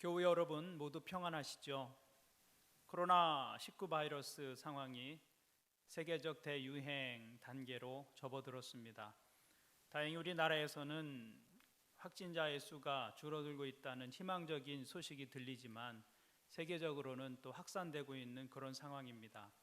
교우 여러분 모두 평안하시죠? 코로나19 바이러스 상황이 세계적 대유행 단계로 접어들었습니다. 다행히 우리나라에서는 확진자의 수가 줄어들고 있다는 희망적인 소식이 들리지만 세계적으로는 또 확산되고 있는 그런 상황입니다.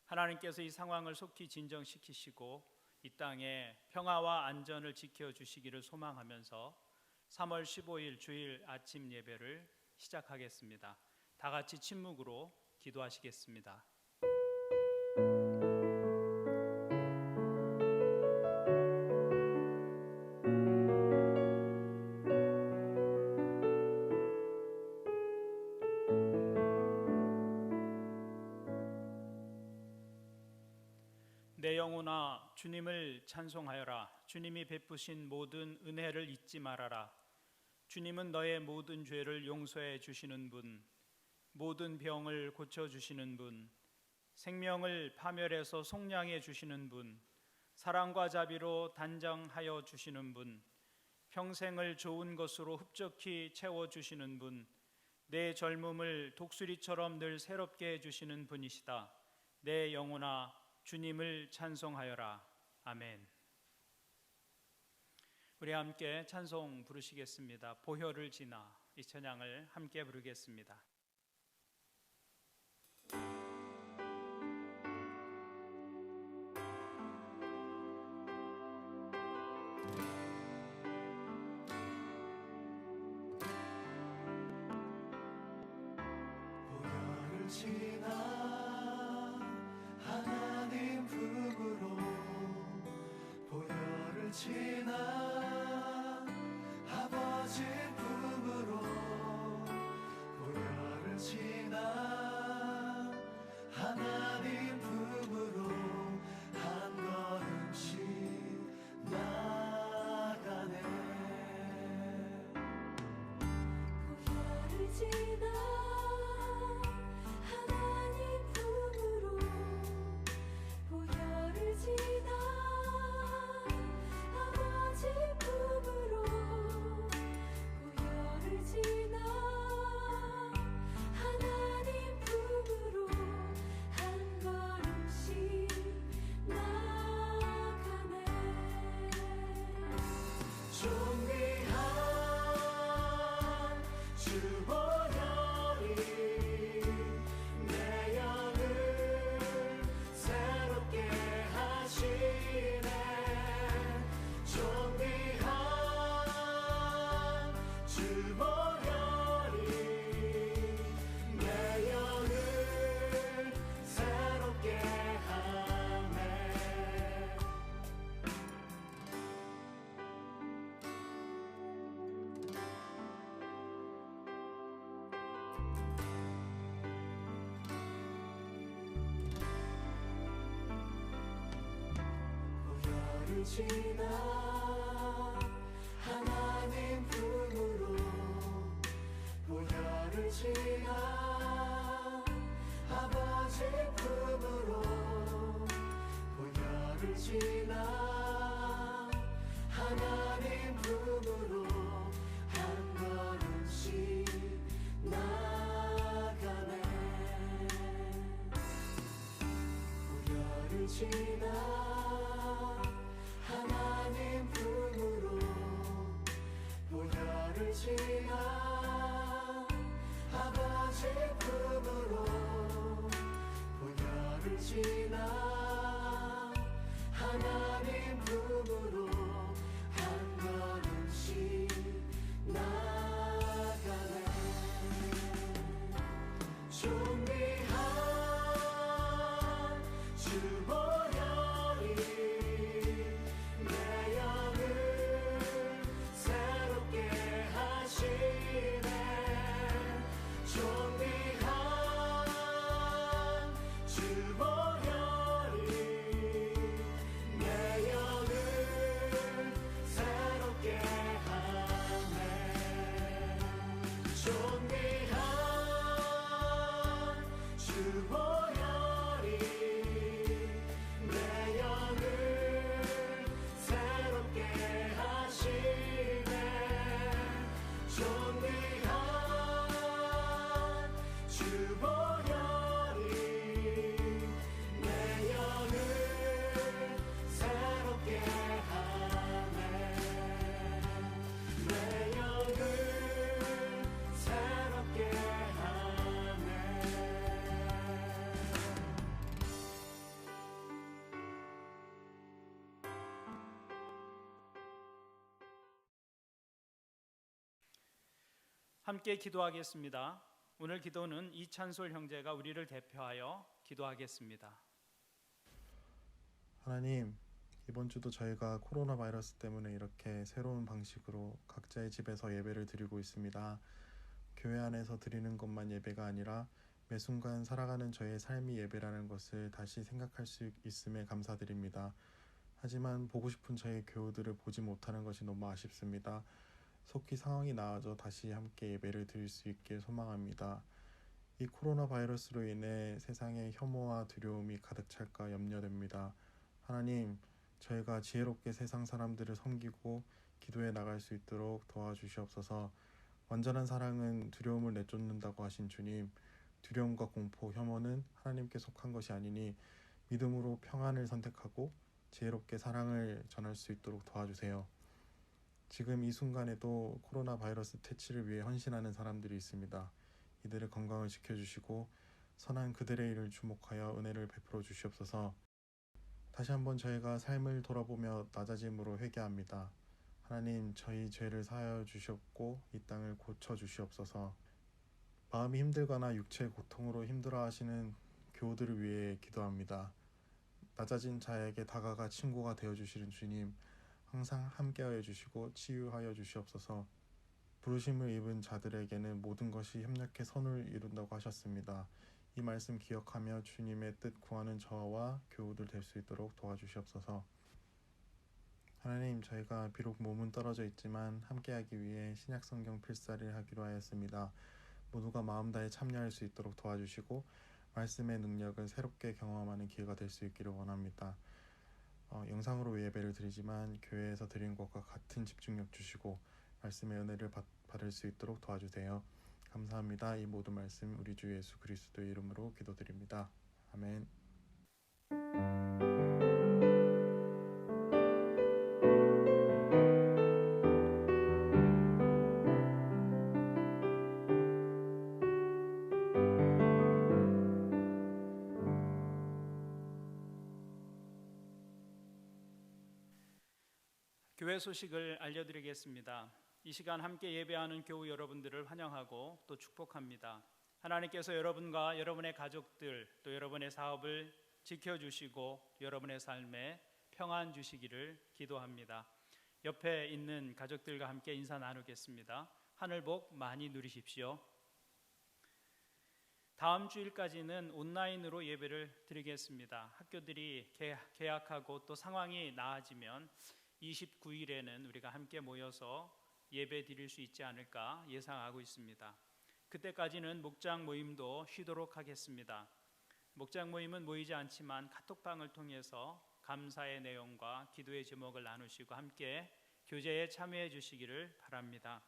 하나님께서 이 상황을 속히 진정시키시고 이 땅에 평화와 안전을 지켜주시기를 소망하면서 3월 15일 주일 아침 예배를 시작하겠습니다. 다 같이 침묵으로 기도하시겠습니다. 내 영혼아 주님을 찬송하여라. 주님이 베푸신 모든 은혜를 잊지 말아라. 주님은 너의 모든 죄를 용서해 주시는 분, 모든 병을 고쳐주시는 분, 생명을 파멸해서 속량해 주시는 분, 사랑과 자비로 단장하여 주시는 분, 평생을 좋은 것으로 흡족히 채워주시는 분, 내 젊음을 독수리처럼 늘 새롭게 해주시는 분이시다. 내 영혼아 주님을 찬송하여라. 아멘. 우리 함께 찬송 부르시겠습니다. 보혈을 지나 이 찬양을 함께 부르겠습니다. 보혈을 지나 하나님 품으로 보혈을 지나 아버지 품으로 보혈을 지나 하나님 품으로 한 걸음씩 나가네. 보혈을 지나 하나님 품으로 보혈을 지나 아버지 품으로 보혈을 지나 하나님 품으로 한 걸음씩 나가네. 존귀한 주 보혈이 내 영을 새롭게 하시네. 존귀한 주 보혈이 내 영을 새롭게 하네. 보혈을 지나 하나님 품으로 보혈을 지나 아버지 품으로 보혈을 지나 하나님 품으로 한 걸음씩 나가네. 보혈을 지나 하나님 함께 기도하겠습니다. 오늘 기도는 이찬솔 형제가 우리를 대표하여 기도하겠습니다. 하나님, 이번 주도 저희가 코로나 바이러스 때문에 이렇게 새로운 방식으로 각자의 집에서 예배를 드리고 있습니다. 교회 안에서 드리는 것만 예배가 아니라 매 순간 살아가는 저의 삶이 예배라는 것을 다시 생각할 수 있음에 감사드립니다. 하지만 보고 싶은 저의 교우들을 보지 못하는 것이 너무 아쉽습니다. 속히 상황이 나아져 다시 함께 예배를 드릴 수 있길 소망합니다. 이 코로나 바이러스로 인해 세상에 혐오와 두려움이 가득 찰까 염려됩니다. 하나님, 저희가 지혜롭게 세상 사람들을 섬기고 기도해 나갈 수 있도록 도와주시옵소서. 완전한 사랑은 두려움을 내쫓는다고 하신 주님, 두려움과 공포, 혐오는 하나님께 속한 것이 아니니 믿음으로 평안을 선택하고 지혜롭게 사랑을 전할 수 있도록 도와주세요. 지금 이 순간에도 코로나 바이러스 퇴치를 위해 헌신하는 사람들이 있습니다. 이들의 건강을 지켜주시고 선한 그들의 일을 주목하여 은혜를 베풀어 주시옵소서. 다시 한번 저희가 삶을 돌아보며 낮아짐으로 회개합니다. 하나님, 저희 죄를 사하여 주시옵고 이 땅을 고쳐 주시옵소서. 마음이 힘들거나 육체의 고통으로 힘들어하시는 교우들을 위해 기도합니다. 낮아진 자에게 다가가 친구가 되어주시는 주님, 항상 함께하여 주시고 치유하여 주시옵소서. 부르심을 입은 자들에게는 모든 것이 협력해 선을 이룬다고 하셨습니다. 이 말씀 기억하며 주님의 뜻 구하는 저와 교우들 될 수 있도록 도와주시옵소서. 하나님, 저희가 비록 몸은 떨어져 있지만 함께하기 위해 신약성경 필사를 하기로 하였습니다. 모두가 마음 다해 참여할 수 있도록 도와주시고 말씀의 능력을 새롭게 경험하는 기회가 될 수 있기를 원합니다. 영상으로 예배를 드리지만 교회에서 드린 것과 같은 집중력 주시고 말씀의 은혜를 받을 수 있도록 도와주세요. 감사합니다. 이 모든 말씀 우리 주 예수 그리스도의 이름으로 기도드립니다. 아멘. 교회 소식을 알려드리겠습니다. 이 시간 함께 예배하는 교우 여러분들을 환영하고 또 축복합니다. 하나님께서 여러분과 여러분의 가족들 또 여러분의 사업을 지켜주시고 여러분의 삶에 평안 주시기를 기도합니다. 옆에 있는 가족들과 함께 인사 나누겠습니다. 하늘 복 많이 누리십시오. 다음 주일까지는 온라인으로 예배를 드리겠습니다. 학교들이 개학하고 또 상황이 나아지면 29일에는 우리가 함께 모여서 예배 드릴 수 있지 않을까 예상하고 있습니다. 그때까지는 목장 모임도 쉬도록 하겠습니다. 목장 모임은 모이지 않지만 카톡방을 통해서 감사의 내용과 기도의 제목을 나누시고 함께 교제에 참여해 주시기를 바랍니다.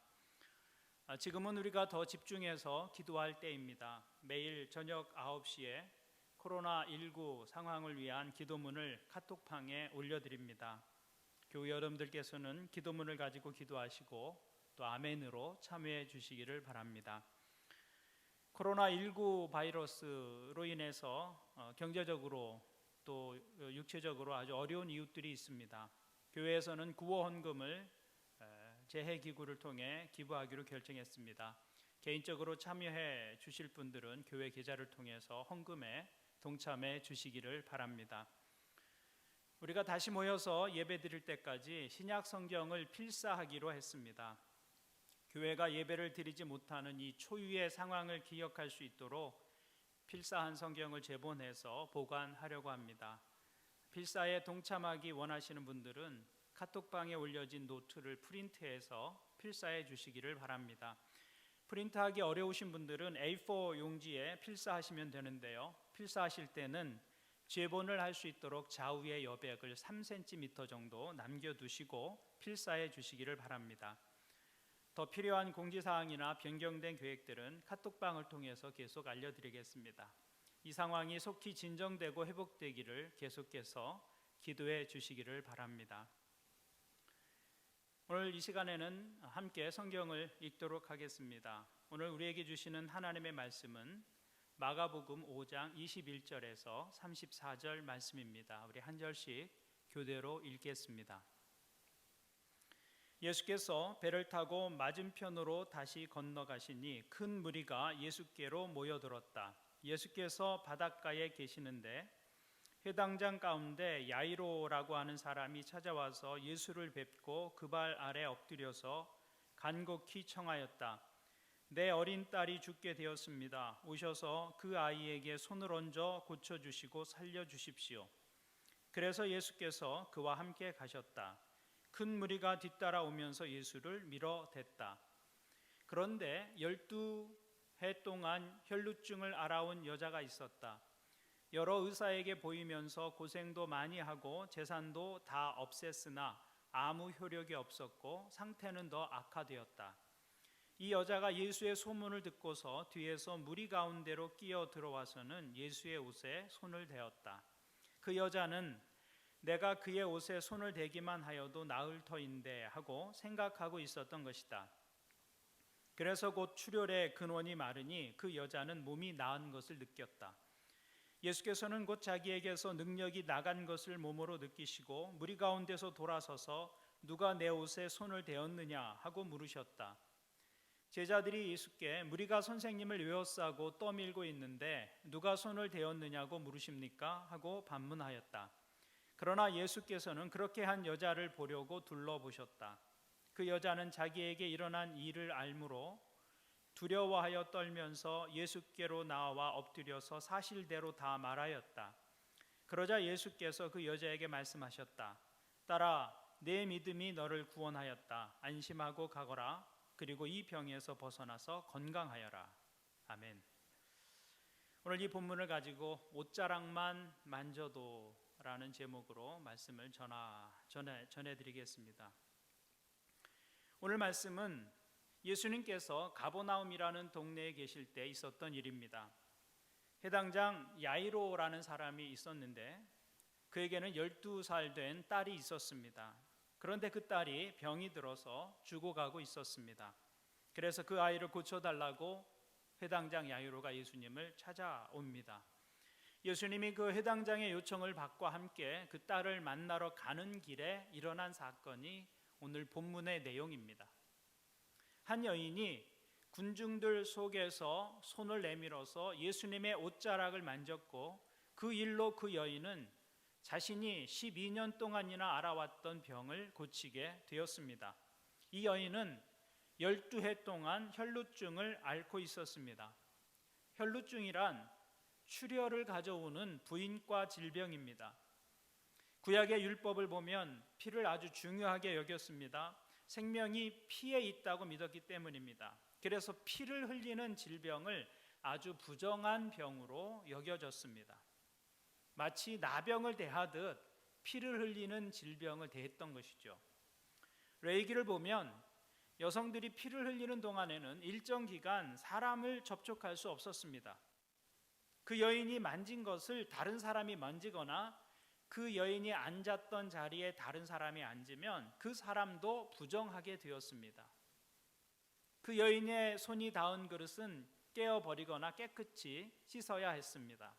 지금은 우리가 더 집중해서 기도할 때입니다. 매일 저녁 9시에 코로나19 상황을 위한 기도문을 카톡방에 올려드립니다. 교회 여러분들께서는 기도문을 가지고 기도하시고 또 아멘으로 참여해 주시기를 바랍니다. 코로나19 바이러스로 인해서 경제적으로 또 육체적으로 아주 어려운 이웃들이 있습니다. 교회에서는 구호 헌금을 재해기구를 통해 기부하기로 결정했습니다. 개인적으로 참여해 주실 분들은 교회 계좌를 통해서 헌금에 동참해 주시기를 바랍니다. 우리가 다시 모여서 예배 드릴 때까지 신약 성경을 필사하기로 했습니다. 교회가 예배를 드리지 못하는 이 초유의 상황을 기억할 수 있도록 필사한 성경을 제본해서 보관하려고 합니다. 필사에 동참하기 원하시는 분들은 카톡방에 올려진 노트를 프린트해서 필사해 주시기를 바랍니다. 프린트하기 어려우신 분들은 A4 용지에 필사하시면 되는데요. 필사하실 때는 제본을 할 수 있도록 좌우의 여백을 3cm 정도 남겨두시고 필사해 주시기를 바랍니다. 더 필요한 공지사항이나 변경된 계획들은 카톡방을 통해서 계속 알려드리겠습니다. 이 상황이 속히 진정되고 회복되기를 계속해서 기도해 주시기를 바랍니다. 오늘 이 시간에는 함께 성경을 읽도록 하겠습니다. 오늘 우리에게 주시는 하나님의 말씀은 마가복음 5장 21절에서 34절 말씀입니다. 우리 한 절씩 교대로 읽겠습니다. 예수께서 배를 타고 맞은편으로 다시 건너가시니 큰 무리가 예수께로 모여들었다. 예수께서 바닷가에 계시는데 회당장 가운데 야이로라고 하는 사람이 찾아와서 예수를 뵙고 그 발 아래 엎드려서 간곡히 청하였다. 내 어린 딸이 죽게 되었습니다. 오셔서 그 아이에게 손을 얹어 고쳐주시고 살려주십시오. 그래서 예수께서 그와 함께 가셨다. 큰 무리가 뒤따라오면서 예수를 밀어댔다. 그런데 12해 동안 혈루증을 앓아온 여자가 있었다. 여러 의사에게 보이면서 고생도 많이 하고 재산도 다 없앴으나 아무 효력이 없었고 상태는 더 악화되었다. 이 여자가 예수의 소문을 듣고서 뒤에서 무리 가운데로 끼어 들어와서는 예수의 옷에 손을 대었다. 그 여자는 내가 그의 옷에 손을 대기만 하여도 나을 터인데 하고 생각하고 있었던 것이다. 그래서 곧 출혈의 근원이 마르니 그 여자는 몸이 나은 것을 느꼈다. 예수께서는 곧 자기에게서 능력이 나간 것을 몸으로 느끼시고 무리 가운데서 돌아서서 누가 내 옷에 손을 대었느냐 하고 물으셨다. 제자들이 예수께 무리가 선생님을 에워싸고 떠밀고 있는데 누가 손을 대었느냐고 물으십니까? 하고 반문하였다. 그러나 예수께서는 그렇게 한 여자를 보려고 둘러보셨다. 그 여자는 자기에게 일어난 일을 알므로 두려워하여 떨면서 예수께로 나와 엎드려서 사실대로 다 말하였다. 그러자 예수께서 그 여자에게 말씀하셨다. 딸아, 내 믿음이 너를 구원하였다. 안심하고 가거라. 그리고 이 병에서 벗어나서 건강하여라. 아멘. 오늘 이 본문을 가지고 옷자락만 만져도 라는 제목으로 말씀을 전해드리겠습니다. 오늘 말씀은 예수님께서 가버나움이라는 동네에 계실 때 있었던 일입니다. 해당장 야이로라는 사람이 있었는데 그에게는 12살 된 딸이 있었습니다. 그런데 그 딸이 병이 들어서 죽어가고 있었습니다. 그래서 그 아이를 고쳐달라고 해당장 야이로가 예수님을 찾아옵니다. 예수님이 그 해당장의 요청을 받고 함께 그 딸을 만나러 가는 길에 일어난 사건이 오늘 본문의 내용입니다. 한 여인이 군중들 속에서 손을 내밀어서 예수님의 옷자락을 만졌고 그 일로 그 여인은 자신이 12년 동안이나 앓아왔던 병을 고치게 되었습니다. 이 여인은 12해 동안 혈루증을 앓고 있었습니다. 혈루증이란 출혈을 가져오는 부인과 질병입니다. 구약의 율법을 보면 피를 아주 중요하게 여겼습니다. 생명이 피에 있다고 믿었기 때문입니다. 그래서 피를 흘리는 질병을 아주 부정한 병으로 여겨졌습니다. 마치 나병을 대하듯 피를 흘리는 질병을 대했던 것이죠. 레위기를 보면 여성들이 피를 흘리는 동안에는 일정 기간 사람을 접촉할 수 없었습니다. 그 여인이 만진 것을 다른 사람이 만지거나 그 여인이 앉았던 자리에 다른 사람이 앉으면 그 사람도 부정하게 되었습니다. 그 여인의 손이 닿은 그릇은 깨어버리거나 깨끗이 씻어야 했습니다.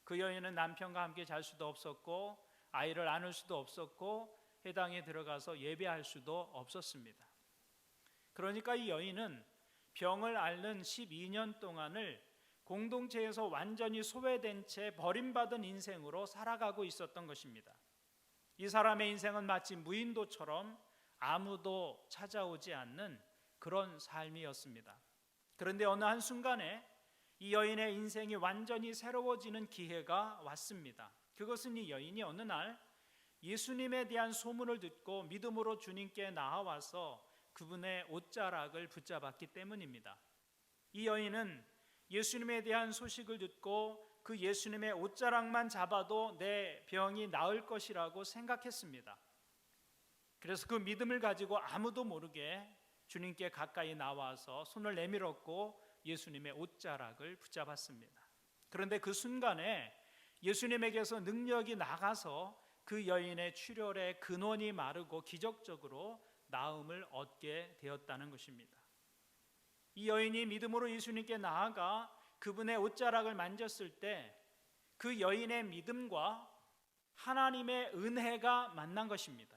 그 여인은 남편과 함께 잘 수도 없었고 아이를 안을 수도 없었고 회당에 들어가서 예배할 수도 없었습니다. 그러니까 이 여인은 병을 앓는 12년 동안을 공동체에서 완전히 소외된 채 버림받은 인생으로 살아가고 있었던 것입니다. 이 사람의 인생은 마치 무인도처럼 아무도 찾아오지 않는 그런 삶이었습니다. 그런데 어느 한순간에 이 여인의 인생이 완전히 새로워지는 기회가 왔습니다. 그것은 이 여인이 어느 날 예수님에 대한 소문을 듣고 믿음으로 주님께 나아와서 그분의 옷자락을 붙잡았기 때문입니다. 이 여인은 예수님에 대한 소식을 듣고 그 예수님의 옷자락만 잡아도 내 병이 나을 것이라고 생각했습니다. 그래서 그 믿음을 가지고 아무도 모르게 주님께 가까이 나와서 손을 내밀었고 예수님의 옷자락을 붙잡았습니다. 그런데 그 순간에 예수님에게서 능력이 나가서 그 여인의 출혈의 근원이 마르고 기적적으로 나음을 얻게 되었다는 것입니다. 이 여인이 믿음으로 예수님께 나아가 그분의 옷자락을 만졌을 때 그 여인의 믿음과 하나님의 은혜가 만난 것입니다.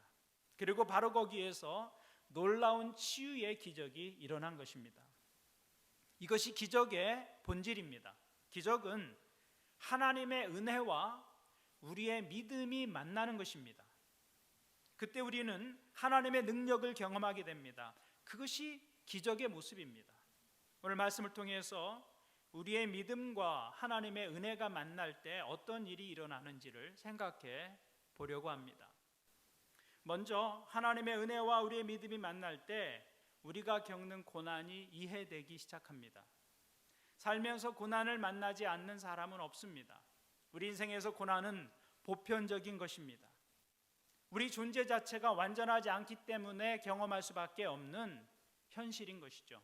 그리고 바로 거기에서 놀라운 치유의 기적이 일어난 것입니다. 이것이 기적의 본질입니다. 기적은 하나님의 은혜와 우리의 믿음이 만나는 것입니다. 그때 우리는 하나님의 능력을 경험하게 됩니다. 그것이 기적의 모습입니다. 오늘 말씀을 통해서 우리의 믿음과 하나님의 은혜가 만날 때 어떤 일이 일어나는지를 생각해 보려고 합니다. 먼저 하나님의 은혜와 우리의 믿음이 만날 때 우리가 겪는 고난이 이해되기 시작합니다. 살면서 고난을 만나지 않는 사람은 없습니다. 우리 인생에서 고난은 보편적인 것입니다. 우리 존재 자체가 완전하지 않기 때문에 경험할 수밖에 없는 현실인 것이죠.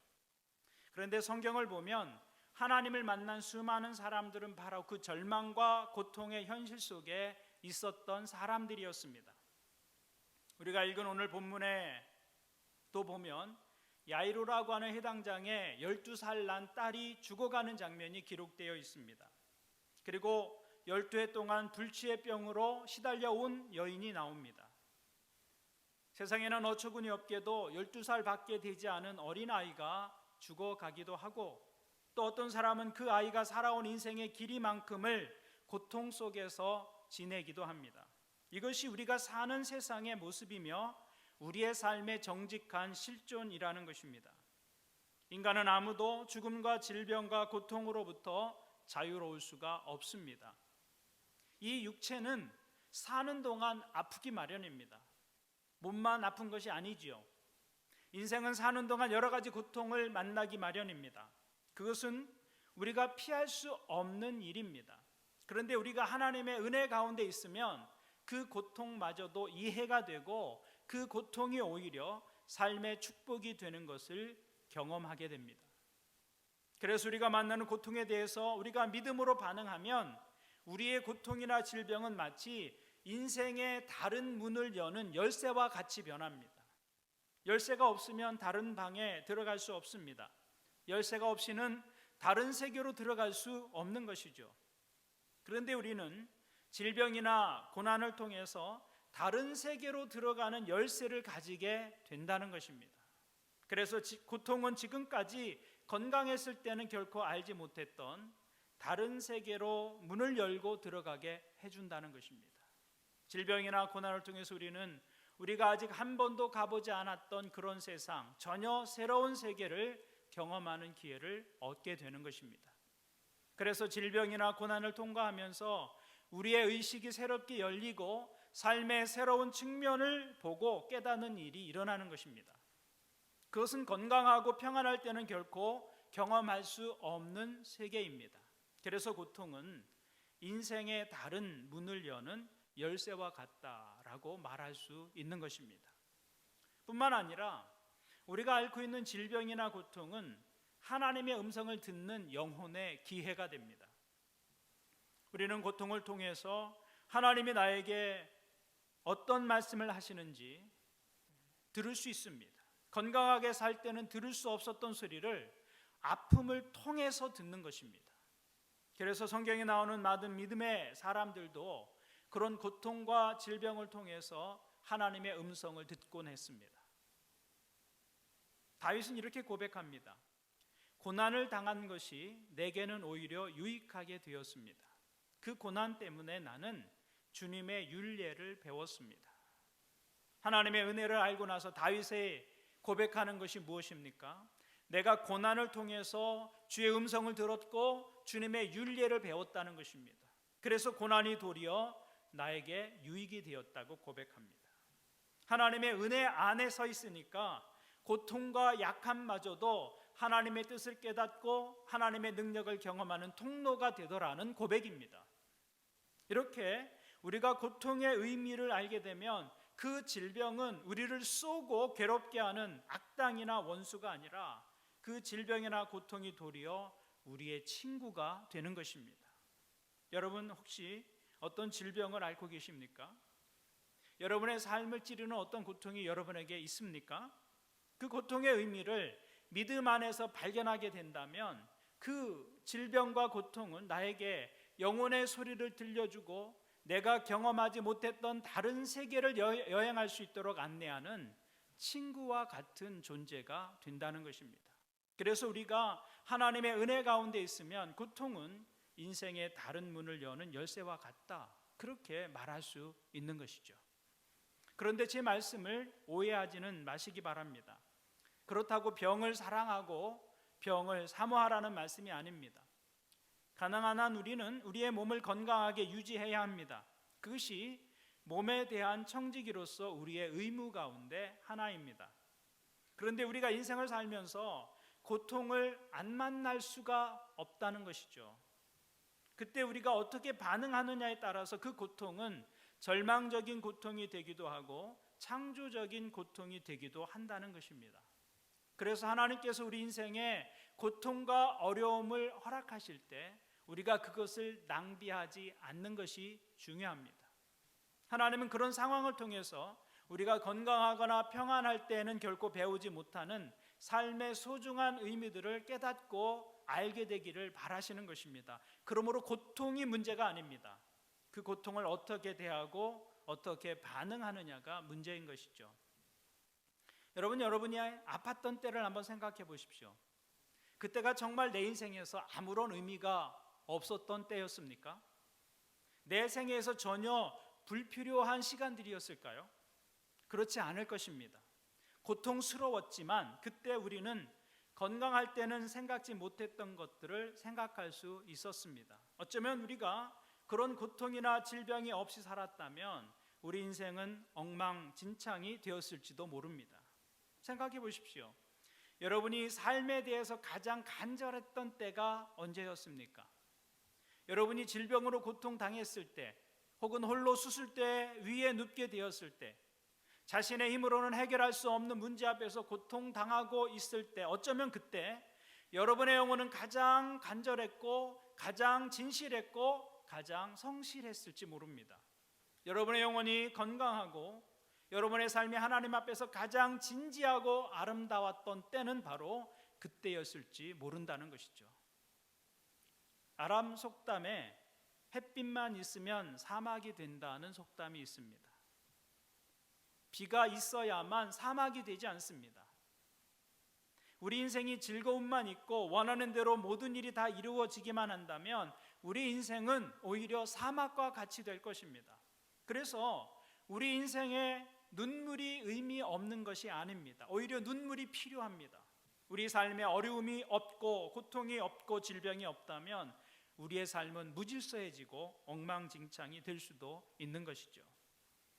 그런데 성경을 보면 하나님을 만난 수많은 사람들은 바로 그 절망과 고통의 현실 속에 있었던 사람들이었습니다. 우리가 읽은 오늘 본문에 또 보면 야이로라고 하는 해당장에 12살 난 딸이 죽어가는 장면이 기록되어 있습니다. 그리고 12해 동안 불치의 병으로 시달려 온 여인이 나옵니다. 세상에는 어처구니 없게도 12살 밖에 되지 않은 어린아이가 죽어가기도 하고, 또 어떤 사람은 그 아이가 살아온 인생의 길이만큼을 고통 속에서 지내기도 합니다. 이것이 우리가 사는 세상의 모습이며 우리의 삶의 정직한 실존이라는 것입니다. 인간은 아무도 죽음과 질병과 고통으로부터 자유로울 수가 없습니다. 이 육체는 사는 동안 아프기 마련입니다. 몸만 아픈 것이 아니지요. 인생은 사는 동안 여러 가지 고통을 만나기 마련입니다. 그것은 우리가 피할 수 없는 일입니다. 그런데 우리가 하나님의 은혜 가운데 있으면 그 고통마저도 이해가 되고 그 고통이 오히려 삶의 축복이 되는 것을 경험하게 됩니다. 그래서 우리가 만나는 고통에 대해서 우리가 믿음으로 반응하면 우리의 고통이나 질병은 마치 인생의 다른 문을 여는 열쇠와 같이 변합니다. 열쇠가 없으면 다른 방에 들어갈 수 없습니다. 열쇠가 없이는 다른 세계로 들어갈 수 없는 것이죠. 그런데 우리는 질병이나 고난을 통해서 다른 세계로 들어가는 열쇠를 가지게 된다는 것입니다. 그래서 고통은 지금까지 건강했을 때는 결코 알지 못했던 다른 세계로 문을 열고 들어가게 해준다는 것입니다. 질병이나 고난을 통해서 우리는 우리가 아직 한 번도 가보지 않았던 그런 세상, 전혀 새로운 세계를 경험하는 기회를 얻게 되는 것입니다. 그래서 질병이나 고난을 통과하면서 우리의 의식이 새롭게 열리고 삶의 새로운 측면을 보고 깨닫는 일이 일어나는 것입니다. 그것은 건강하고 평안할 때는 결코 경험할 수 없는 세계입니다. 그래서 고통은 인생의 다른 문을 여는 열쇠와 같다라고 말할 수 있는 것입니다. 뿐만 아니라 우리가 앓고 있는 질병이나 고통은 하나님의 음성을 듣는 영혼의 기회가 됩니다. 우리는 고통을 통해서 하나님이 나에게 어떤 말씀을 하시는지 들을 수 있습니다. 건강하게 살 때는 들을 수 없었던 소리를 아픔을 통해서 듣는 것입니다. 그래서 성경에 나오는 많은 믿음의 사람들도 그런 고통과 질병을 통해서 하나님의 음성을 듣곤 했습니다. 다윗은 이렇게 고백합니다. 고난을 당한 것이 내게는 오히려 유익하게 되었습니다. 그 고난 때문에 나는 주님의 율례를 배웠습니다. 하나님의 은혜를 알고 나서 다윗이 고백하는 것이 무엇입니까? 내가 고난을 통해서 주의 음성을 들었고 주님의 율례를 배웠다는 것입니다. 그래서 고난이 도리어 나에게 유익이 되었다고 고백합니다. 하나님의 은혜 안에 서 있으니까 고통과 약함마저도 하나님의 뜻을 깨닫고 하나님의 능력을 경험하는 통로가 되더라는 고백입니다. 이렇게 우리가 고통의 의미를 알게 되면 그 질병은 우리를 쏘고 괴롭게 하는 악당이나 원수가 아니라 그 질병이나 고통이 도리어 우리의 친구가 되는 것입니다. 여러분 혹시 어떤 질병을 앓고 계십니까? 여러분의 삶을 찌르는 어떤 고통이 여러분에게 있습니까? 그 고통의 의미를 믿음 안에서 발견하게 된다면 그 질병과 고통은 나에게 영혼의 소리를 들려주고 내가 경험하지 못했던 다른 세계를 여행할 수 있도록 안내하는 친구와 같은 존재가 된다는 것입니다. 그래서 우리가 하나님의 은혜 가운데 있으면 고통은 인생의 다른 문을 여는 열쇠와 같다, 그렇게 말할 수 있는 것이죠. 그런데 제 말씀을 오해하지는 마시기 바랍니다. 그렇다고 병을 사랑하고 병을 사모하라는 말씀이 아닙니다. 가능한 한 우리는 우리의 몸을 건강하게 유지해야 합니다. 그것이 몸에 대한 청지기로서 우리의 의무 가운데 하나입니다. 그런데 우리가 인생을 살면서 고통을 안 만날 수가 없다는 것이죠. 그때 우리가 어떻게 반응하느냐에 따라서 그 고통은 절망적인 고통이 되기도 하고 창조적인 고통이 되기도 한다는 것입니다. 그래서 하나님께서 우리 인생에 고통과 어려움을 허락하실 때 우리가 그것을 낭비하지 않는 것이 중요합니다. 하나님은 그런 상황을 통해서 우리가 건강하거나 평안할 때에는 결코 배우지 못하는 삶의 소중한 의미들을 깨닫고 알게 되기를 바라시는 것입니다. 그러므로 고통이 문제가 아닙니다. 그 고통을 어떻게 대하고 어떻게 반응하느냐가 문제인 것이죠. 여러분이 아팠던 때를 한번 생각해 보십시오. 그때가 정말 내 인생에서 아무런 의미가 없었던 때였습니까? 내 생애에서 전혀 불필요한 시간들이었을까요? 그렇지 않을 것입니다. 고통스러웠지만 그때 우리는 건강할 때는 생각지 못했던 것들을 생각할 수 있었습니다. 어쩌면 우리가 그런 고통이나 질병이 없이 살았다면 우리 인생은 엉망진창이 되었을지도 모릅니다. 생각해 보십시오. 여러분이 삶에 대해서 가장 간절했던 때가 언제였습니까? 여러분이 질병으로 고통당했을 때, 혹은 홀로 수술대 위에 눕게 되었을 때, 자신의 힘으로는 해결할 수 없는 문제 앞에서 고통당하고 있을 때, 어쩌면 그때 여러분의 영혼은 가장 간절했고 가장 진실했고 가장 성실했을지 모릅니다. 여러분의 영혼이 건강하고 여러분의 삶이 하나님 앞에서 가장 진지하고 아름다웠던 때는 바로 그때였을지 모른다는 것이죠. 아람 속담에 햇빛만 있으면 사막이 된다는 속담이 있습니다. 비가 있어야만 사막이 되지 않습니다. 우리 인생이 즐거움만 있고 원하는 대로 모든 일이 다 이루어지기만 한다면 우리 인생은 오히려 사막과 같이 될 것입니다. 그래서 우리 인생에 눈물이 의미 없는 것이 아닙니다. 오히려 눈물이 필요합니다. 우리 삶에 어려움이 없고 고통이 없고 질병이 없다면 우리의 삶은 무질서해지고 엉망진창이 될 수도 있는 것이죠.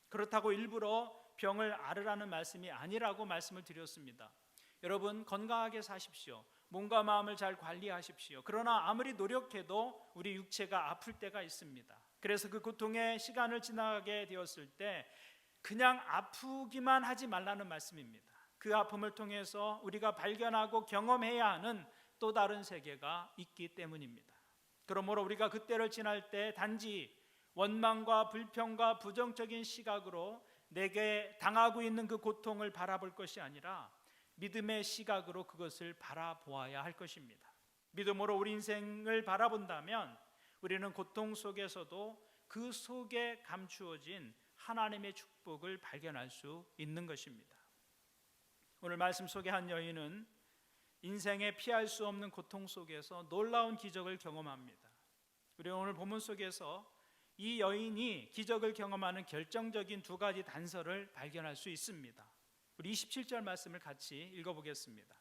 그렇다고 일부러 병을 앓으라는 말씀이 아니라고 말씀을 드렸습니다. 여러분, 건강하게 사십시오. 몸과 마음을 잘 관리하십시오. 그러나 아무리 노력해도 우리 육체가 아플 때가 있습니다. 그래서 그 고통의 시간을 지나게 되었을 때 그냥 아프기만 하지 말라는 말씀입니다. 그 아픔을 통해서 우리가 발견하고 경험해야 하는 또 다른 세계가 있기 때문입니다. 그러므로 우리가 그때를 지날 때 단지 원망과 불평과 부정적인 시각으로 내게 당하고 있는 그 고통을 바라볼 것이 아니라 믿음의 시각으로 그것을 바라보아야 할 것입니다. 믿음으로 우리 인생을 바라본다면 우리는 고통 속에서도 그 속에 감추어진 하나님의 축복을 발견할 수 있는 것입니다. 오늘 말씀 속의 한 여인은 인생에 피할 수 없는 고통 속에서 놀라운 기적을 경험합니다. 우리 오늘 본문 속에서 이 여인이 기적을 경험하는 결정적인 두 가지 단서를 발견할 수 있습니다. 우리 27절 말씀을 같이 읽어보겠습니다.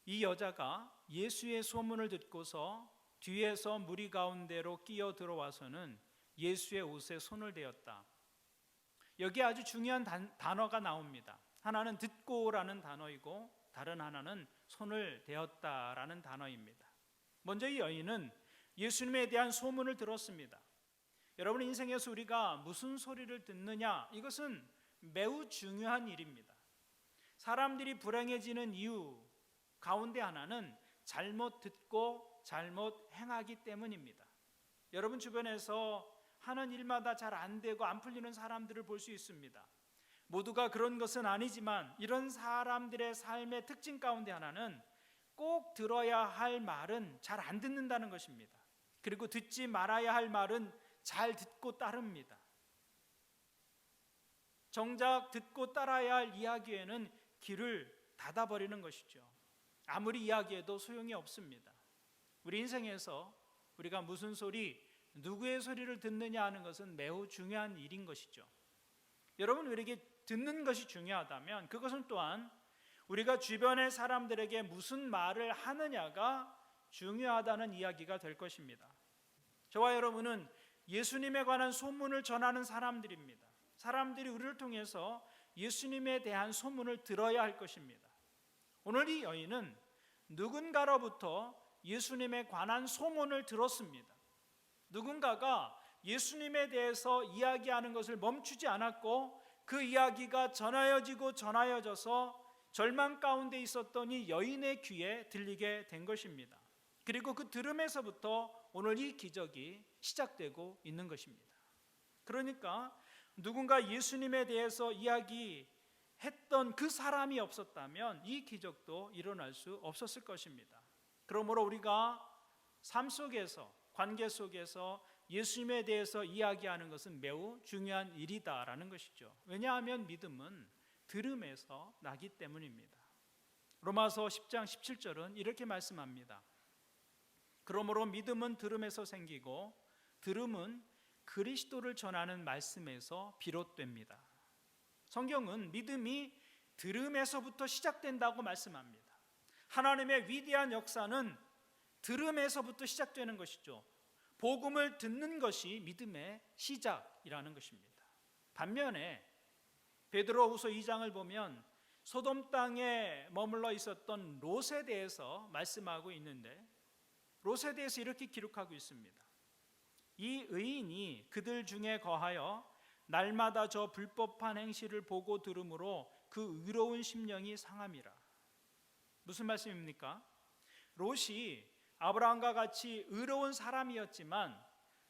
이 여자가 예수의 소문을 듣고서 뒤에서 무리 가운데로 끼어 들어와서는 예수의 옷에 손을 대었다. 여기 아주 중요한 단어가 나옵니다. 하나는 듣고라는 단어이고 다른 하나는 손을 대었다라는 단어입니다. 먼저 이 여인은 예수님에 대한 소문을 들었습니다. 여러분, 인생에서 우리가 무슨 소리를 듣느냐, 이것은 매우 중요한 일입니다. 사람들이 불행해지는 이유 가운데 하나는 잘못 듣고 잘못 행하기 때문입니다. 여러분 주변에서 하는 일마다 잘 안 되고 안 풀리는 사람들을 볼 수 있습니다. 모두가 그런 것은 아니지만 이런 사람들의 삶의 특징 가운데 하나는 꼭 들어야 할 말은 잘 안 듣는다는 것입니다. 그리고 듣지 말아야 할 말은 잘 듣고 따릅니다. 정작 듣고 따라야 할 이야기에는 귀를 닫아버리는 것이죠. 아무리 이야기해도 소용이 없습니다. 우리 인생에서 우리가 무슨 소리, 누구의 소리를 듣느냐 하는 것은 매우 중요한 일인 것이죠. 여러분, 우리에게 듣는 것이 중요하다면 그것은 또한 우리가 주변의 사람들에게 무슨 말을 하느냐가 중요하다는 이야기가 될 것입니다. 저와 여러분은 예수님에 관한 소문을 전하는 사람들입니다. 사람들이 우리를 통해서 예수님에 대한 소문을 들어야 할 것입니다. 오늘 이 여인은 누군가로부터 예수님에 관한 소문을 들었습니다. 누군가가 예수님에 대해서 이야기하는 것을 멈추지 않았고 그 이야기가 전하여져서 절망 가운데 있었던 이 여인의 귀에 들리게 된 것입니다. 그리고 그 들음에서부터 오늘 이 기적이 시작되고 있는 것입니다. 그러니까 누군가 예수님에 대해서 이야기했던 그 사람이 없었다면 이 기적도 일어날 수 없었을 것입니다. 그러므로 우리가 삶 속에서, 관계 속에서 예수님에 대해서 이야기하는 것은 매우 중요한 일이다라는 것이죠. 왜냐하면 믿음은 들음에서 나기 때문입니다. 로마서 10장 17절은 이렇게 말씀합니다. 그러므로 믿음은 들음에서 생기고 들음은 그리스도를 전하는 말씀에서 비롯됩니다. 성경은 믿음이 들음에서부터 시작된다고 말씀합니다. 하나님의 위대한 역사는 들음에서부터 시작되는 것이죠. 복음을 듣는 것이 믿음의 시작이라는 것입니다. 반면에 베드로후서 2장을 보면 소돔 땅에 머물러 있었던 롯에 대해서 말씀하고 있는데 롯에 대해서 이렇게 기록하고 있습니다. 이 의인이 그들 중에 거하여 날마다 저 불법한 행실을 보고 들으므로 그 의로운 심령이 상함이라. 무슨 말씀입니까? 롯이 아브라함과 같이 의로운 사람이었지만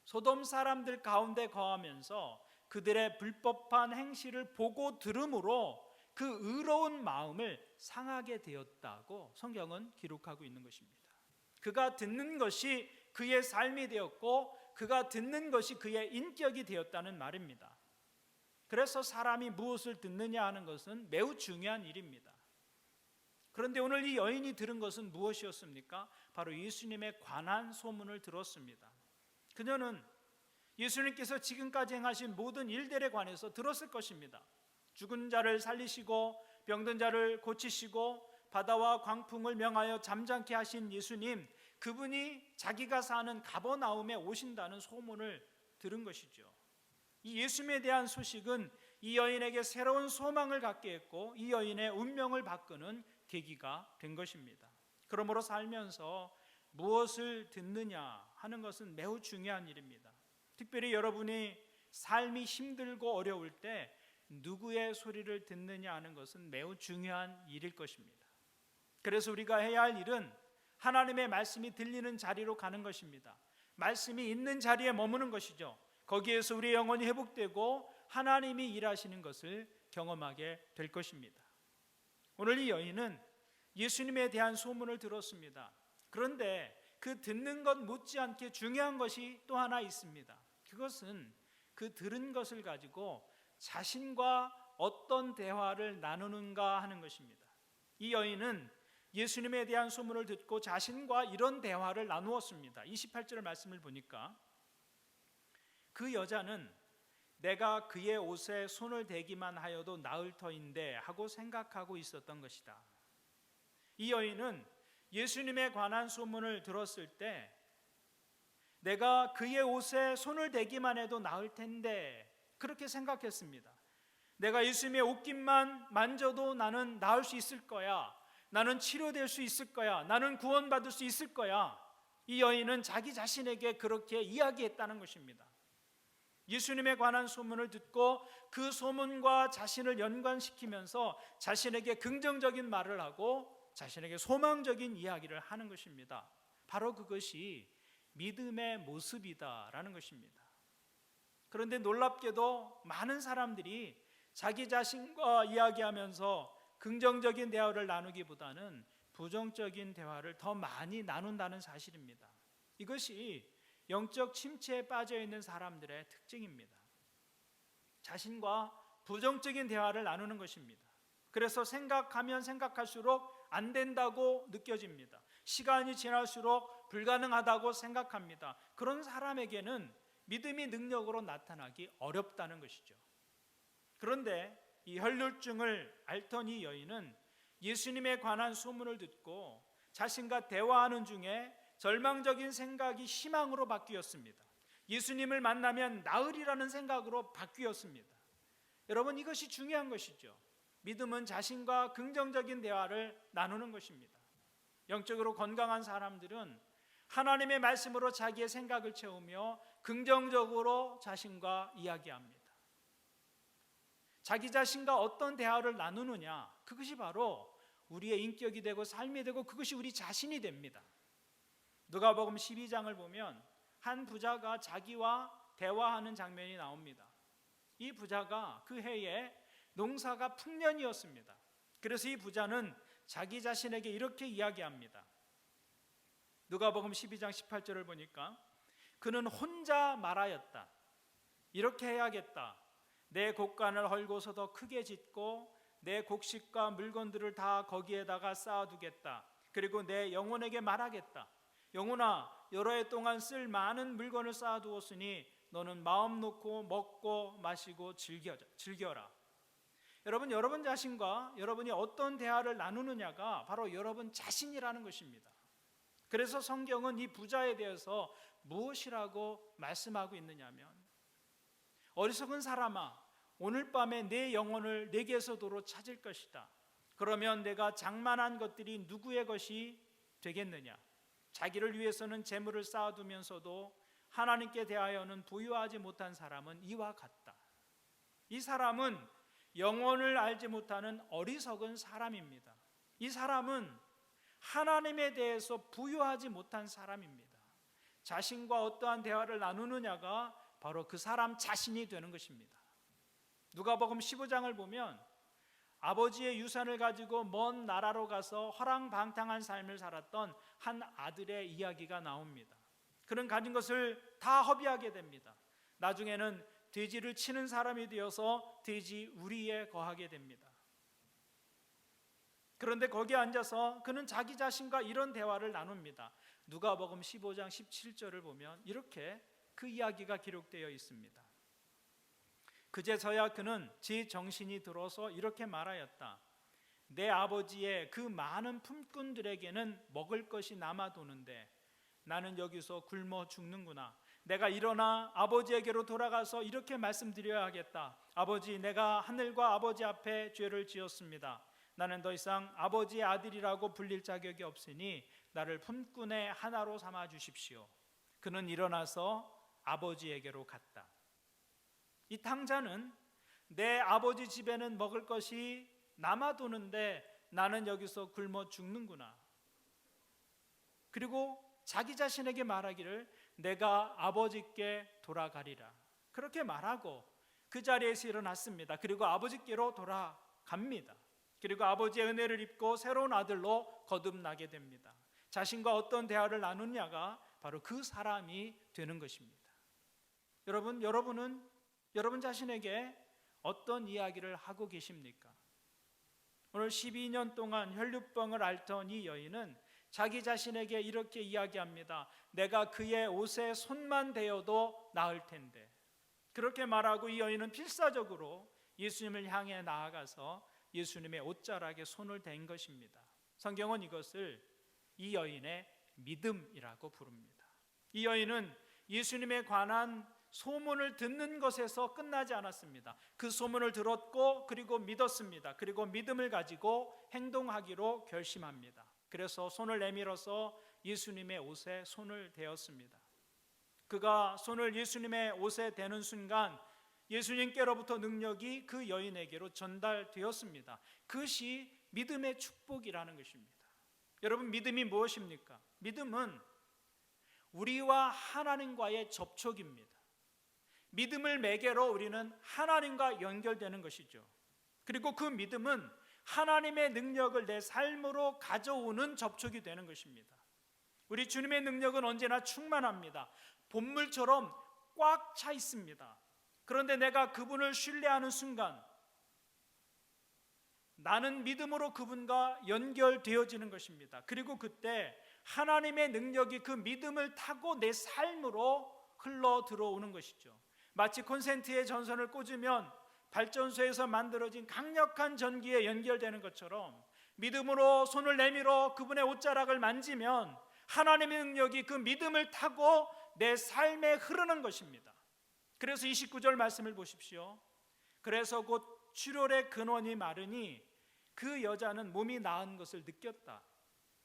소돔 사람들 가운데 거하면서 그들의 불법한 행실을 보고 들음으로 그 의로운 마음을 상하게 되었다고 성경은 기록하고 있는 것입니다. 그가 듣는 것이 그의 삶이 되었고 그가 듣는 것이 그의 인격이 되었다는 말입니다. 그래서 사람이 무엇을 듣느냐 하는 것은 매우 중요한 일입니다. 그런데 오늘 이 여인이 들은 것은 무엇이었습니까? 바로 예수님에 관한 소문을 들었습니다. 그녀는 예수님께서 지금까지 행하신 모든 일들에 관해서 들었을 것입니다. 죽은 자를 살리시고 병든 자를 고치시고 바다와 광풍을 명하여 잠잠케 하신 예수님, 그분이 자기가 사는 가버나움에 오신다는 소문을 들은 것이죠. 이 예수님에 대한 소식은 이 여인에게 새로운 소망을 갖게 했고 이 여인의 운명을 바꾸는 계기가 된 것입니다. 그러므로 살면서 무엇을 듣느냐 하는 것은 매우 중요한 일입니다. 특별히 여러분이 삶이 힘들고 어려울 때 누구의 소리를 듣느냐 하는 것은 매우 중요한 일일 것입니다. 그래서 우리가 해야 할 일은 하나님의 말씀이 들리는 자리로 가는 것입니다. 말씀이 있는 자리에 머무는 것이죠. 거기에서 우리의 영혼이 회복되고 하나님이 일하시는 것을 경험하게 될 것입니다. 오늘 이 여인은 예수님에 대한 소문을 들었습니다. 그런데 그 듣는 것 못지않게 중요한 것이 또 하나 있습니다. 그것은 그 들은 것을 가지고 자신과 어떤 대화를 나누는가 하는 것입니다. 이 여인은 예수님에 대한 소문을 듣고 자신과 이런 대화를 나누었습니다. 28절 말씀을 보니까 그 여자는 내가 그의 옷에 손을 대기만 하여도 나을 터인데 하고 생각하고 있었던 것이다. 이 여인은 예수님에 관한 소문을 들었을 때 내가 그의 옷에 손을 대기만 해도 나을 텐데 그렇게 생각했습니다. 내가 예수님의 옷깃만 만져도 나는 나을 수 있을 거야. 나는 치료될 수 있을 거야. 나는 구원받을 수 있을 거야. 이 여인은 자기 자신에게 그렇게 이야기했다는 것입니다. 예수님에 관한 소문을 듣고 그 소문과 자신을 연관시키면서 자신에게 긍정적인 말을 하고 자신에게 소망적인 이야기를 하는 것입니다. 바로 그것이 믿음의 모습이다라는 것입니다. 그런데 놀랍게도 많은 사람들이 자기 자신과 이야기하면서 긍정적인 대화를 나누기보다는 부정적인 대화를 더 많이 나눈다는 사실입니다. 이것이 영적 침체에 빠져 있는 사람들의 특징입니다. 자신과 부정적인 대화를 나누는 것입니다. 그래서 생각하면 생각할수록 안 된다고 느껴집니다. 시간이 지날수록 불가능하다고 생각합니다. 그런 사람에게는 믿음이 능력으로 나타나기 어렵다는 것이죠. 그런데 이 혈류증을 앓던 이 여인은 예수님에 관한 소문을 듣고 자신과 대화하는 중에 절망적인 생각이 희망으로 바뀌었습니다. 예수님을 만나면 나으리라는 생각으로 바뀌었습니다. 여러분, 이것이 중요한 것이죠. 믿음은 자신과 긍정적인 대화를 나누는 것입니다. 영적으로 건강한 사람들은 하나님의 말씀으로 자기의 생각을 채우며 긍정적으로 자신과 이야기합니다. 자기 자신과 어떤 대화를 나누느냐, 그것이 바로 우리의 인격이 되고 삶이 되고 그것이 우리 자신이 됩니다. 누가복음 12장을 보면 한 부자가 자기와 대화하는 장면이 나옵니다. 이 부자가 그 해에 농사가 풍년이었습니다. 그래서 이 부자는 자기 자신에게 이렇게 이야기합니다. 누가복음 12장 18절을 보니까 그는 혼자 말하였다. 이렇게 해야겠다. 내 곡간을 헐고서 더 크게 짓고 내 곡식과 물건들을 다 거기에다가 쌓아두겠다. 그리고 내 영혼에게 말하겠다. 영혼아, 여러 해 동안 쓸 많은 물건을 쌓아두었으니 너는 마음 놓고 먹고 마시고 즐겨라. 여러분 자신과 여러분이 어떤 대화를 나누느냐가 바로 여러분 자신이라는 것입니다. 그래서 성경은 이 부자에 대해서 무엇이라고 말씀하고 있느냐면, 어리석은 사람아, 오늘 밤에 내 영혼을 내게서 도로 찾을 것이다. 그러면 내가 장만한 것들이 누구의 것이 되겠느냐? 자기를 위해서는 재물을 쌓아두면서도 하나님께 대하여는 부유하지 못한 사람은 이와 같다. 이 사람은 영혼을 알지 못하는 어리석은 사람입니다. 이 사람은 하나님에 대해서 부유하지 못한 사람입니다. 자신과 어떠한 대화를 나누느냐가 바로 그 사람 자신이 되는 것입니다. 누가복음 15장을 보면 아버지의 유산을 가지고 먼 나라로 가서 허랑방탕한 삶을 살았던 한 아들의 이야기가 나옵니다. 그는 가진 것을 다 허비하게 됩니다. 나중에는 돼지를 치는 사람이 되어서 돼지 우리에 거하게 됩니다. 그런데 거기에 앉아서 그는 자기 자신과 이런 대화를 나눕니다. 누가복음 15장 17절을 보면 이렇게 그 이야기가 기록되어 있습니다. 그제서야 그는 제 정신이 들어서 이렇게 말하였다. 내 아버지의 그 많은 품꾼들에게는 먹을 것이 남아도는데 나는 여기서 굶어 죽는구나. 내가 일어나 아버지에게로 돌아가서 이렇게 말씀드려야 하겠다. 아버지, 내가 하늘과 아버지 앞에 죄를 지었습니다. 나는 더 이상 아버지의 아들이라고 불릴 자격이 없으니 나를 품꾼의 하나로 삼아 주십시오. 그는 일어나서 아버지에게로 갔다. 이 탕자는 내 아버지 집에는 먹을 것이 남아도는데 나는 여기서 굶어 죽는구나. 그리고 자기 자신에게 말하기를 내가 아버지께 돌아가리라. 그렇게 말하고 그 자리에서 일어났습니다. 그리고 아버지께로 돌아갑니다. 그리고 아버지의 은혜를 입고 새로운 아들로 거듭나게 됩니다. 자신과 어떤 대화를 나누냐가 바로 그 사람이 되는 것입니다. 여러분은 여러분 자신에게 어떤 이야기를 하고 계십니까? 오늘 12년 동안 혈류병을 앓던 이 여인은 자기 자신에게 이렇게 이야기합니다. 내가 그의 옷에 손만 대어도 나을 텐데. 그렇게 말하고 이 여인은 필사적으로 예수님을 향해 나아가서 예수님의 옷자락에 손을 댄 것입니다. 성경은 이것을 이 여인의 믿음이라고 부릅니다. 이 여인은 예수님에 관한 소문을 듣는 것에서 끝나지 않았습니다. 그 소문을 들었고 그리고 믿었습니다. 그리고 믿음을 가지고 행동하기로 결심합니다. 그래서 손을 내밀어서 예수님의 옷에 손을 대었습니다. 그가 손을 예수님의 옷에 대는 순간 예수님께로부터 능력이 그 여인에게로 전달되었습니다. 그것이 믿음의 축복이라는 것입니다. 여러분, 믿음이 무엇입니까? 믿음은 우리와 하나님과의 접촉입니다. 믿음을 매개로 우리는 하나님과 연결되는 것이죠. 그리고 그 믿음은 하나님의 능력을 내 삶으로 가져오는 접촉이 되는 것입니다. 우리 주님의 능력은 언제나 충만합니다. 본물처럼 꽉 차 있습니다. 그런데 내가 그분을 신뢰하는 순간, 나는 믿음으로 그분과 연결되어지는 것입니다. 그리고 그때 하나님의 능력이 그 믿음을 타고 내 삶으로 흘러 들어오는 것이죠. 마치 콘센트에 전선을 꽂으면 발전소에서 만들어진 강력한 전기에 연결되는 것처럼 믿음으로 손을 내밀어 그분의 옷자락을 만지면 하나님의 능력이 그 믿음을 타고 내 삶에 흐르는 것입니다. 그래서 29절 말씀을 보십시오. 그래서 곧 출혈의 근원이 마르니 그 여자는 몸이 나은 것을 느꼈다.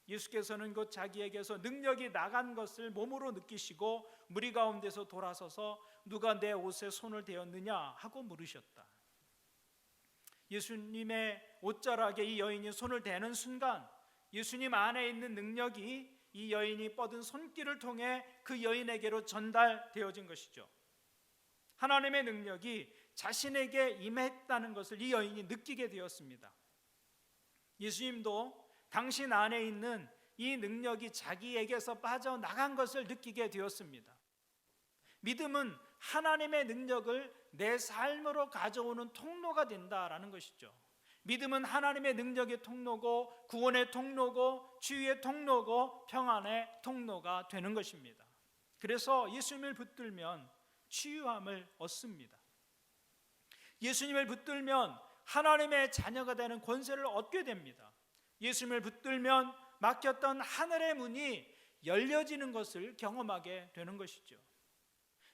예수께서는 곧 자기에게서 능력이 나간 것을 몸으로 느끼시고 무리 가운데서 돌아서서 누가 내 옷에 손을 대었느냐 하고 물으셨다. 예수님의 옷자락에 이 여인이 손을 대는 순간 예수님 안에 있는 능력이 이 여인이 뻗은 손길을 통해 그 여인에게로 전달되어진 것이죠. 하나님의 능력이 자신에게 임했다는 것을 이 여인이 느끼게 되었습니다. 예수님도 당신 안에 있는 이 능력이 자기에게서 빠져나간 것을 느끼게 되었습니다. 믿음은 하나님의 능력을 내 삶으로 가져오는 통로가 된다라는 것이죠. 믿음은 하나님의 능력의 통로고 구원의 통로고 치유의 통로고 평안의 통로가 되는 것입니다. 그래서 예수님을 붙들면 치유함을 얻습니다. 예수님을 붙들면 하나님의 자녀가 되는 권세를 얻게 됩니다. 예수님을 붙들면 막혔던 하늘의 문이 열려지는 것을 경험하게 되는 것이죠.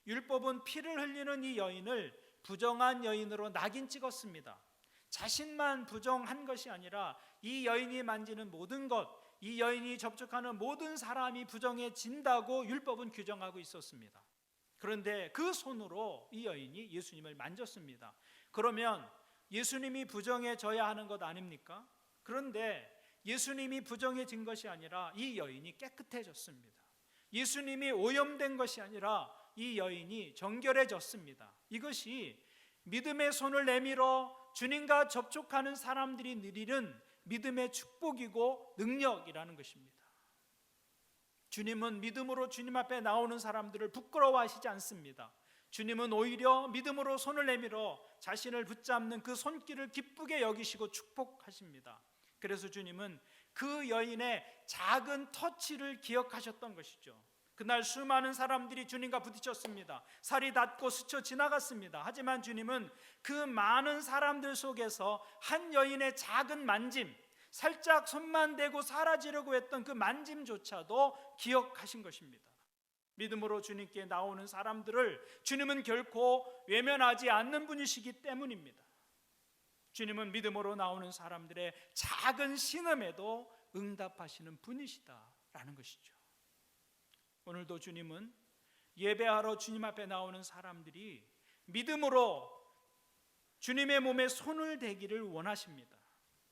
율법은 피를 흘리는 이 여인을 부정한 여인으로 낙인 찍었습니다. 자신만 부정한 것이 아니라 이 여인이 만지는 모든 것, 이 여인이 접촉하는 모든 사람이 부정해진다고 율법은 규정하고 있었습니다. 그런데 그 손으로 이 여인이 예수님을 만졌습니다. 그러면 예수님이 부정해져야 하는 것 아닙니까? 그런데 예수님이 부정해진 것이 아니라 이 여인이 깨끗해졌습니다. 예수님이 오염된 것이 아니라 이 여인이 정결해졌습니다. 이것이 믿음의 손을 내밀어 주님과 접촉하는 사람들이 누리는 믿음의 축복이고 능력이라는 것입니다. 주님은 믿음으로 주님 앞에 나오는 사람들을 부끄러워하시지 않습니다. 주님은 오히려 믿음으로 손을 내밀어 자신을 붙잡는 그 손길을 기쁘게 여기시고 축복하십니다. 그래서 주님은 그 여인의 작은 터치를 기억하셨던 것이죠. 그날 수많은 사람들이 주님과 부딪혔습니다. 살이 닿고 스쳐 지나갔습니다. 하지만 주님은 그 많은 사람들 속에서 한 여인의 작은 만짐, 살짝 손만 대고 사라지려고 했던 그 만짐조차도 기억하신 것입니다. 믿음으로 주님께 나오는 사람들을 주님은 결코 외면하지 않는 분이시기 때문입니다. 주님은 믿음으로 나오는 사람들의 작은 신음에도 응답하시는 분이시다라는 것이죠. 오늘도 주님은 예배하러 주님 앞에 나오는 사람들이 믿음으로 주님의 몸에 손을 대기를 원하십니다.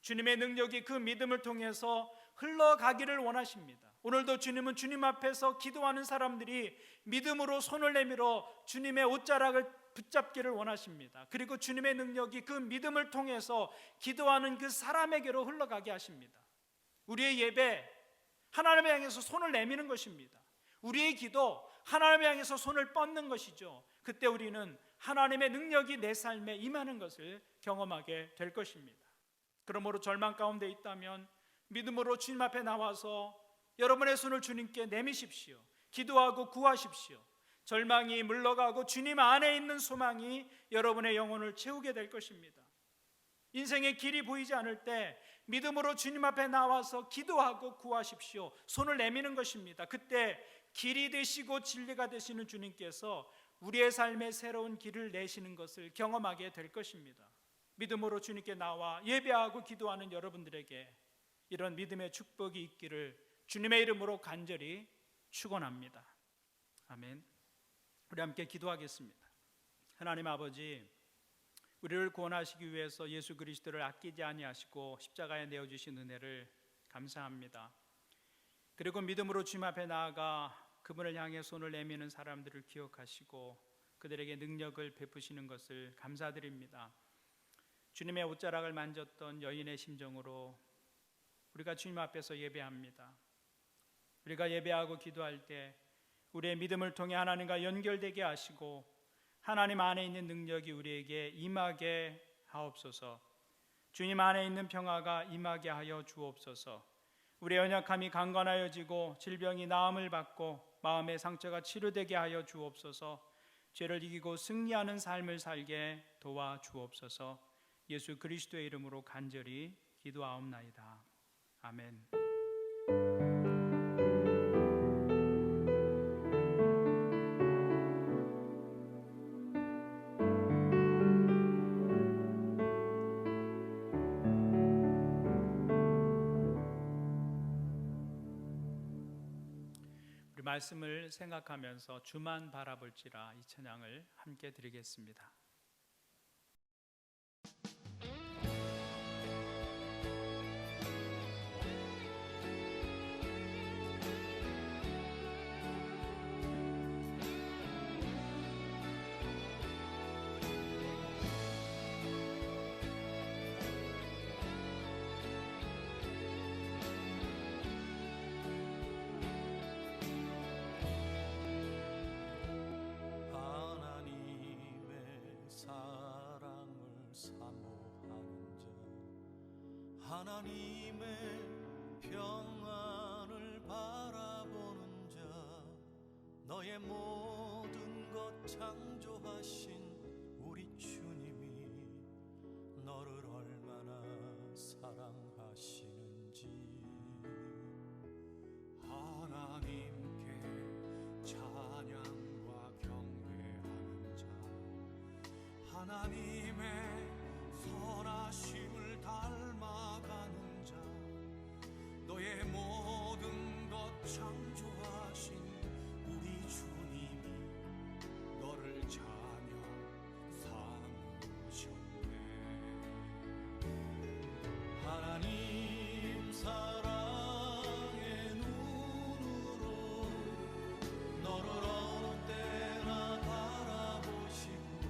주님의 능력이 그 믿음을 통해서 흘러가기를 원하십니다. 오늘도 주님은 주님 앞에서 기도하는 사람들이 믿음으로 손을 내밀어 주님의 옷자락을 붙잡기를 원하십니다. 그리고 주님의 능력이 그 믿음을 통해서 기도하는 그 사람에게로 흘러가게 하십니다. 우리의 예배, 하나님을 향해서 손을 내미는 것입니다. 우리의 기도, 하나님을 향해서 손을 뻗는 것이죠. 그때 우리는 하나님의 능력이 내 삶에 임하는 것을 경험하게 될 것입니다. 그러므로 절망 가운데 있다면 믿음으로 주님 앞에 나와서 여러분의 손을 주님께 내미십시오. 기도하고 구하십시오. 절망이 물러가고 주님 안에 있는 소망이 여러분의 영혼을 채우게 될 것입니다. 인생의 길이 보이지 않을 때 믿음으로 주님 앞에 나와서 기도하고 구하십시오. 손을 내미는 것입니다. 그때 길이 되시고 진리가 되시는 주님께서 우리의 삶에 새로운 길을 내시는 것을 경험하게 될 것입니다. 믿음으로 주님께 나와 예배하고 기도하는 여러분들에게 이런 믿음의 축복이 있기를 주님의 이름으로 간절히 축원합니다. 아멘. 우리 함께 기도하겠습니다. 하나님 아버지, 우리를 구원하시기 위해서 예수 그리스도를 아끼지 아니하시고 십자가에 내어주신 은혜를 감사합니다. 그리고 믿음으로 주님 앞에 나아가 그분을 향해 손을 내미는 사람들을 기억하시고 그들에게 능력을 베푸시는 것을 감사드립니다. 주님의 옷자락을 만졌던 여인의 심정으로 우리가 주님 앞에서 예배합니다. 우리가 예배하고 기도할 때 우리의 믿음을 통해 하나님과 연결되게 하시고 하나님 안에 있는 능력이 우리에게 임하게 하옵소서. 주님 안에 있는 평화가 임하게 하여 주옵소서. 우리의 연약함이 강건하여지고 질병이 나음을 받고 마음의 상처가 치료되게 하여 주옵소서. 죄를 이기고 승리하는 삶을 살게 도와 주옵소서. 예수 그리스도의 이름으로 간절히 기도하옵나이다. 아멘. 우리 말씀을 생각하면서 주만 바라볼지라 이 찬양을 함께 드리겠습니다. 하나님의 평안을 바라보는 자, 너의 모든 것 창조하신 우리 주님이 너를 얼마나 사랑하시는지. 하나님께 찬양과 경배하는 자, 하나님의 선하심을 닮아가는 자, 너의 모든 것 창조하신 우리 주님이 너를 자녀 삼으셨네. 하나님 사랑의 눈으로 너를 어느 때나 바라보시고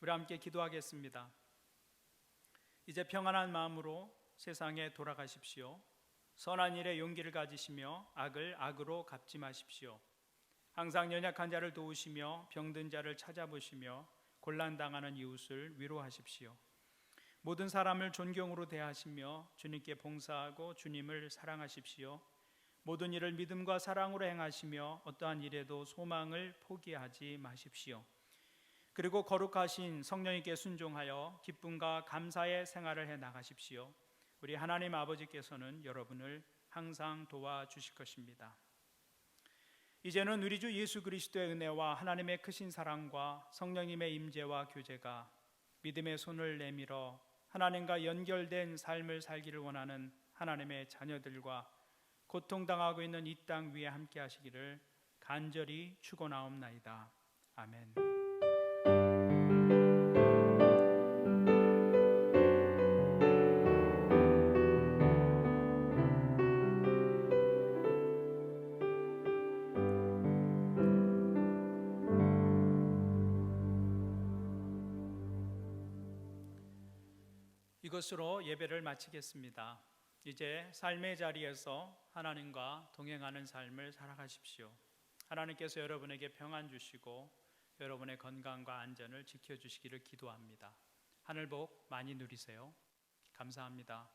우리 함께 기도하겠습니다. 이제 평안한 마음으로 세상에 돌아가십시오. 선한 일에 용기를 가지시며 악을 악으로 갚지 마십시오. 항상 연약한 자를 도우시며 병든 자를 찾아보시며 곤란당하는 이웃을 위로하십시오. 모든 사람을 존경으로 대하시며 주님께 봉사하고 주님을 사랑하십시오. 모든 일을 믿음과 사랑으로 행하시며 어떠한 일에도 소망을 포기하지 마십시오. 그리고 거룩하신 성령님께 순종하여 기쁨과 감사의 생활을 해 나가십시오. 우리 하나님 아버지께서는 여러분을 항상 도와주실 것입니다. 이제는 우리 주 예수 그리스도의 은혜와 하나님의 크신 사랑과 성령님의 임재와 교제가 믿음의 손을 내밀어 하나님과 연결된 삶을 살기를 원하는 하나님의 자녀들과 고통당하고 있는 이 땅 위에 함께 하시기를 간절히 축원하옵나이다. 아멘. 이것으로 예배를 마치겠습니다. 이제 삶의 자리에서 하나님과 동행하는 삶을 살아가십시오. 하나님께서 여러분에게 평안 주시고 여러분의 건강과 안전을 지켜주시기를 기도합니다. 하늘 복 많이 누리세요. 감사합니다.